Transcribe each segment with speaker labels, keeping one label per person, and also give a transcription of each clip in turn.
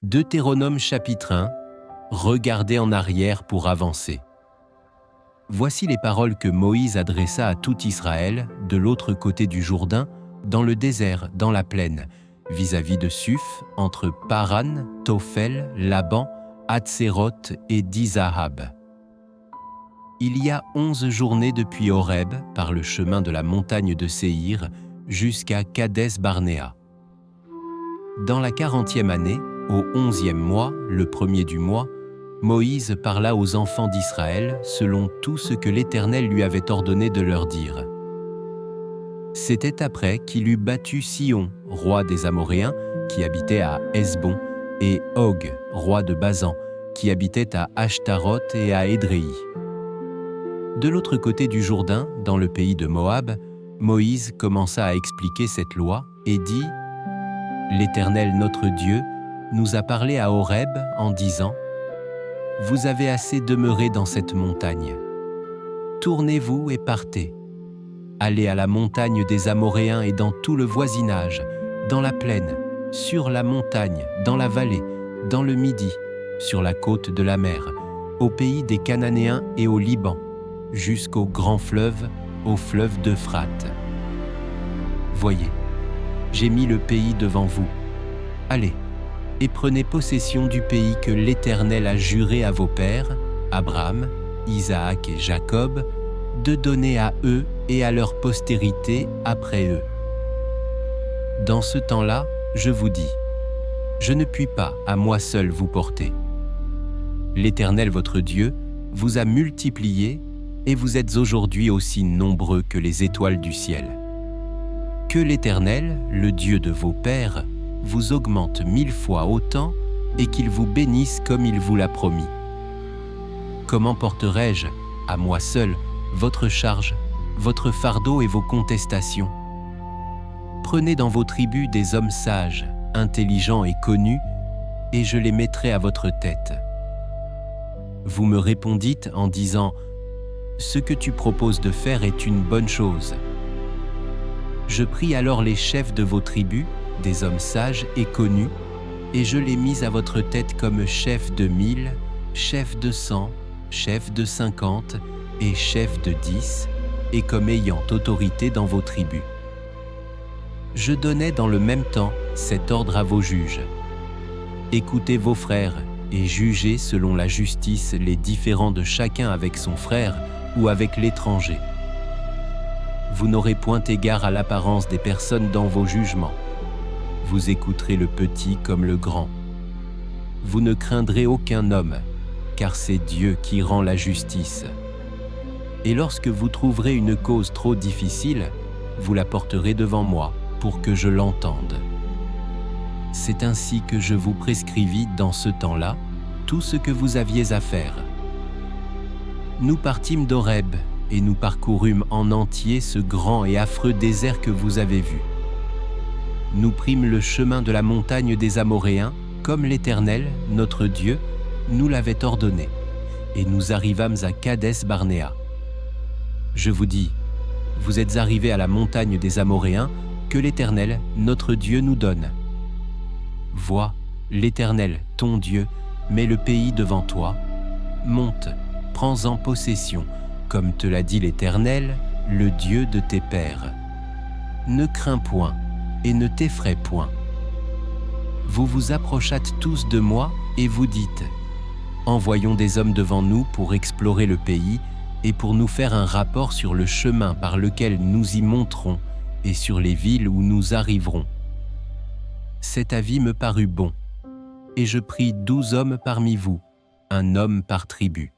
Speaker 1: Deutéronome chapitre 1. Regardez en arrière pour avancer. Voici les paroles que Moïse adressa à tout Israël, de l'autre côté du Jourdain, dans le désert, dans la plaine, vis-à-vis de Suph, entre Paran, Tophel, Laban, Hatséroth et Dizahab. Il y a 11 journées depuis Horeb, par le chemin de la montagne de Séhir, jusqu'à Kadès-Barnéa. Dans la 40e année, au 11e mois, le premier du mois, Moïse parla aux enfants d'Israël selon tout ce que l'Éternel lui avait ordonné de leur dire. C'était après qu'il eut battu Sihon, roi des Amoréens, qui habitait à Hesbon, et Og, roi de Basan, qui habitait à Ashtaroth et à Édréi. De l'autre côté du Jourdain, dans le pays de Moab, Moïse commença à expliquer cette loi et dit « L'Éternel notre Dieu nous a parlé à Horeb en disant « Vous avez assez demeuré dans cette montagne. Tournez-vous et partez. Allez à la montagne des Amoréens et dans tout le voisinage, dans la plaine, sur la montagne, dans la vallée, dans le Midi, sur la côte de la mer, au pays des Cananéens et au Liban, jusqu'au grand fleuve, au fleuve d'Euphrate. Voyez, j'ai mis le pays devant vous. Allez, et prenez possession du pays que l'Éternel a juré à vos pères, Abraham, Isaac et Jacob, de donner à eux et à leur postérité après eux. Dans ce temps-là, je vous dis, je ne puis pas à moi seul vous porter. L'Éternel votre Dieu vous a multipliés et vous êtes aujourd'hui aussi nombreux que les étoiles du ciel. Que l'Éternel, le Dieu de vos pères, vous augmente 1000 fois autant et qu'il vous bénisse comme il vous l'a promis. Comment porterai-je, à moi seul, votre charge, votre fardeau et vos contestations? Prenez dans vos tribus des hommes sages, intelligents et connus, et je les mettrai à votre tête. Vous me répondîtes en disant « Ce que tu proposes de faire est une bonne chose. » Je pris alors les chefs de vos tribus, des hommes sages et connus, et je les mis à votre tête comme chefs de 1000, chefs de 100, chefs de 50 et chefs de 10, et comme ayant autorité dans vos tribus. Je donnais dans le même temps cet ordre à vos juges. Écoutez vos frères et jugez selon la justice les différends de chacun avec son frère ou avec l'étranger. Vous n'aurez point égard à l'apparence des personnes dans vos jugements. Vous écouterez le petit comme le grand. Vous ne craindrez aucun homme, car c'est Dieu qui rend la justice. Et lorsque vous trouverez une cause trop difficile, vous la porterez devant moi pour que je l'entende. C'est ainsi que je vous prescrivis dans ce temps-là tout ce que vous aviez à faire. Nous partîmes d'Horeb et nous parcourûmes en entier ce grand et affreux désert que vous avez vu. Nous prîmes le chemin de la montagne des Amoréens, comme l'Éternel, notre Dieu, nous l'avait ordonné, et nous arrivâmes à Kadès-Barnéa. Je vous dis, vous êtes arrivés à la montagne des Amoréens que l'Éternel, notre Dieu, nous donne. Vois, l'Éternel, ton Dieu, met le pays devant toi. Monte, prends-en possession, comme te l'a dit l'Éternel, le Dieu de tes pères. Ne crains point, et ne t'effraie point. Vous vous approchâtes tous de moi et vous dites « Envoyons des hommes devant nous pour explorer le pays et pour nous faire un rapport sur le chemin par lequel nous y monterons et sur les villes où nous arriverons. » Cet avis me parut bon, et je pris 12 hommes parmi vous, un homme par tribu.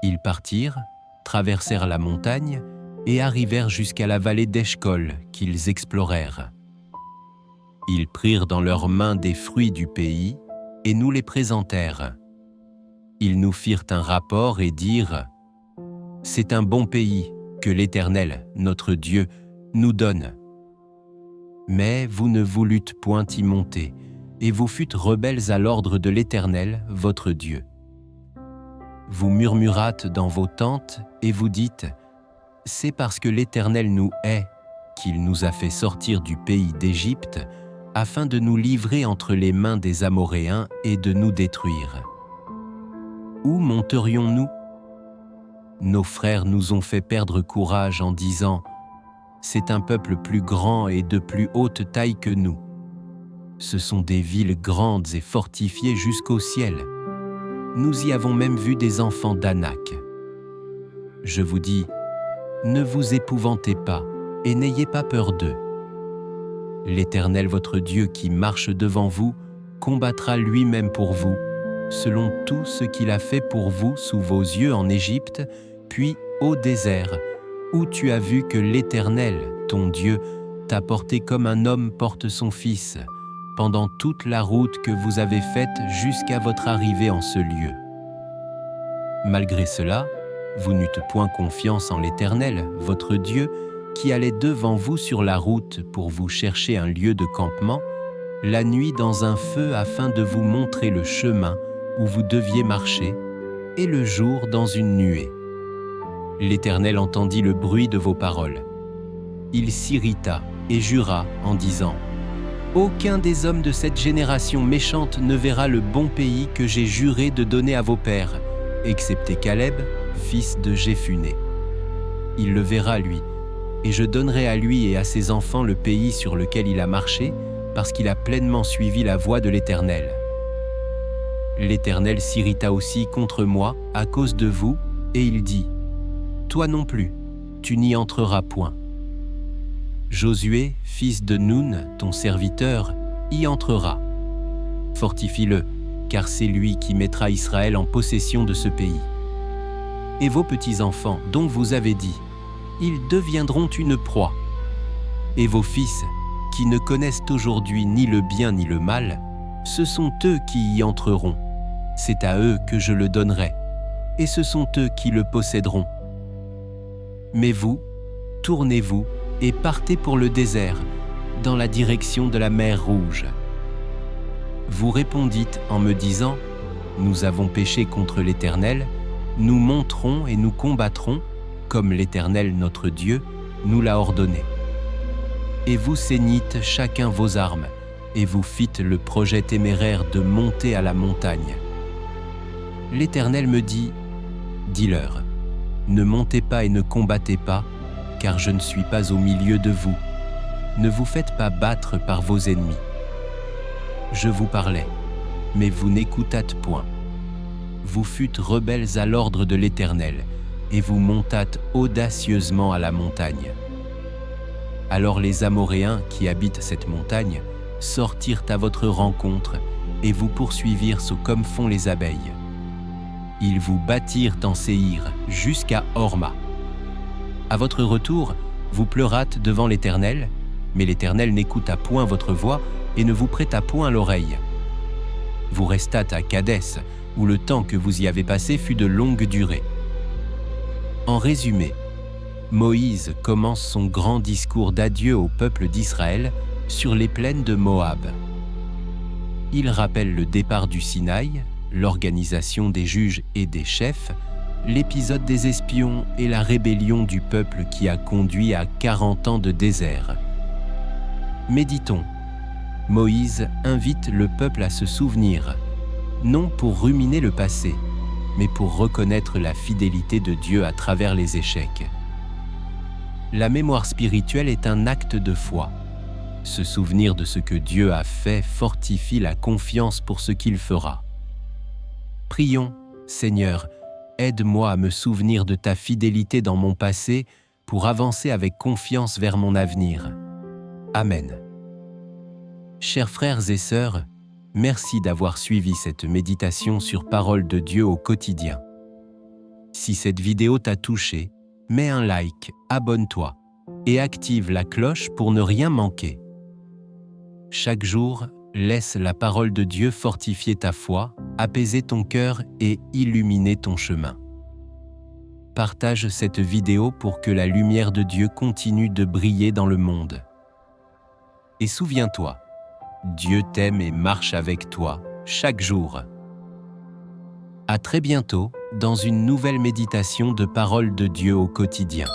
Speaker 1: Ils partirent, traversèrent la montagne, et arrivèrent jusqu'à la vallée d'Eshcol qu'ils explorèrent. Ils prirent dans leurs mains des fruits du pays et nous les présentèrent. Ils nous firent un rapport et dirent « C'est un bon pays que l'Éternel, notre Dieu, nous donne. » Mais vous ne voulûtes point y monter, et vous fûtes rebelles à l'ordre de l'Éternel, votre Dieu. Vous murmurâtes dans vos tentes et vous dites « C'est parce que l'Éternel nous hait, qu'il nous a fait sortir du pays d'Égypte, afin de nous livrer entre les mains des Amoréens et de nous détruire. Où monterions-nous? Nos frères nous ont fait perdre courage en disant « C'est un peuple plus grand et de plus haute taille que nous. Ce sont des villes grandes et fortifiées jusqu'au ciel. Nous y avons même vu des enfants d'Anak. » Je vous dis, ne vous épouvantez pas et n'ayez pas peur d'eux. L'Éternel votre Dieu qui marche devant vous combattra lui-même pour vous, selon tout ce qu'il a fait pour vous sous vos yeux en Égypte, puis au désert, où tu as vu que l'Éternel, ton Dieu, t'a porté comme un homme porte son fils, pendant toute la route que vous avez faite jusqu'à votre arrivée en ce lieu. Malgré cela, vous n'eûtes point confiance en l'Éternel, votre Dieu, qui allait devant vous sur la route pour vous chercher un lieu de campement, la nuit dans un feu afin de vous montrer le chemin où vous deviez marcher, et le jour dans une nuée. L'Éternel entendit le bruit de vos paroles. Il s'irrita et jura en disant « Aucun des hommes de cette génération méchante ne verra le bon pays que j'ai juré de donner à vos pères, excepté Caleb, fils de Jéphuné. Il le verra, lui, et je donnerai à lui et à ses enfants le pays sur lequel il a marché, parce qu'il a pleinement suivi la voie de l'Éternel. L'Éternel s'irrita aussi contre moi à cause de vous, et il dit « Toi non plus, tu n'y entreras point. » Josué, fils de Nun, ton serviteur, y entrera. Fortifie-le, car c'est lui qui mettra Israël en possession de ce pays. Et vos petits-enfants, dont vous avez dit, ils deviendront une proie. Et vos fils, qui ne connaissent aujourd'hui ni le bien ni le mal, ce sont eux qui y entreront. C'est à eux que je le donnerai, et ce sont eux qui le posséderont. Mais vous, tournez-vous et partez pour le désert, dans la direction de la mer Rouge. Vous répondîtes en me disant, « Nous avons péché contre l'Éternel, nous monterons et nous combattrons, comme l'Éternel notre Dieu nous l'a ordonné. » Et vous ceignîtes chacun vos armes, et vous fîtes le projet téméraire de monter à la montagne. L'Éternel me dit, « Dis-leur, ne montez pas et ne combattez pas, car je ne suis pas au milieu de vous. Ne vous faites pas battre par vos ennemis. » Je vous parlais, mais vous n'écoutâtes point. Vous fûtes rebelles à l'ordre de l'Éternel, et vous montâtes audacieusement à la montagne. Alors les Amoréens qui habitent cette montagne sortirent à votre rencontre et vous poursuivirent comme font les abeilles. Ils vous battirent en Séhir jusqu'à Horma. À votre retour, vous pleurâtes devant l'Éternel, mais l'Éternel n'écouta point votre voix et ne vous prêta point l'oreille. Vous restâtes à Kadès, où le temps que vous y avez passé fut de longue durée. En résumé, Moïse commence son grand discours d'adieu au peuple d'Israël sur les plaines de Moab. Il rappelle le départ du Sinaï, l'organisation des juges et des chefs, l'épisode des espions et la rébellion du peuple qui a conduit à 40 ans de désert. Méditons. Moïse invite le peuple à se souvenir, non pour ruminer le passé, mais pour reconnaître la fidélité de Dieu à travers les échecs. La mémoire spirituelle est un acte de foi. Se souvenir de ce que Dieu a fait fortifie la confiance pour ce qu'il fera. Prions, Seigneur, aide-moi à me souvenir de ta fidélité dans mon passé pour avancer avec confiance vers mon avenir. Amen. Chers frères et sœurs, merci d'avoir suivi cette méditation sur Parole de Dieu au quotidien. Si cette vidéo t'a touché, mets un like, abonne-toi et active la cloche pour ne rien manquer. Chaque jour, laisse la parole de Dieu fortifier ta foi, apaiser ton cœur et illuminer ton chemin. Partage cette vidéo pour que la lumière de Dieu continue de briller dans le monde. Et souviens-toi, Dieu t'aime et marche avec toi chaque jour. À très bientôt dans une nouvelle méditation de Parole de Dieu au quotidien.